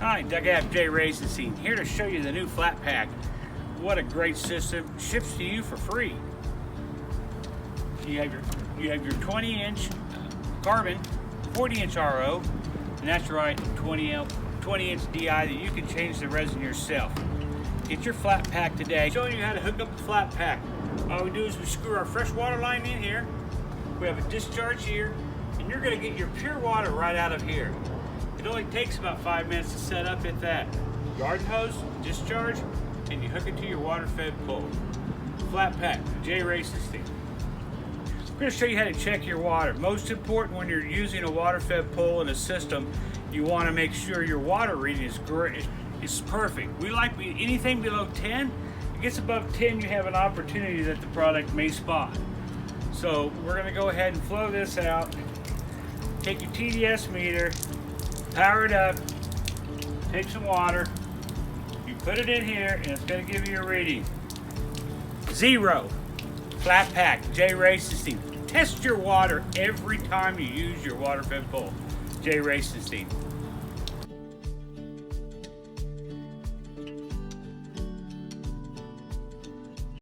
Hi, Doug App, J.Racenstein, here to show you the new flat pack. What a great system. Ships to you for free. You have your 20-inch carbon, 40-inch RO, and that's right, 20-inch DI that you can change the resin yourself. Get your flat pack today. Showing you how to hook up the flat pack. All we do is we screw our fresh water line in here. We have a discharge here, and you're going to get your pure water right out of here. It only takes about 5 minutes to set up at that. Garden hose, discharge, and you hook it to your water-fed pole. Flat pack, J.Racenstein. I'm going to show you how to check your water. Most important when you're using a water-fed pole in a system, you want to make sure your water reading is great. It's perfect. We like anything below 10. If it gets above 10, you have an opportunity that the product may spot. So we're going to go ahead and flow this out. Take your TDS meter, power it up, take some water, you put it in here, and it's going to give you a reading. 0. Flat pack, J.Racenstein. Test your water every time you use your water-fed pole. J.Racenstein.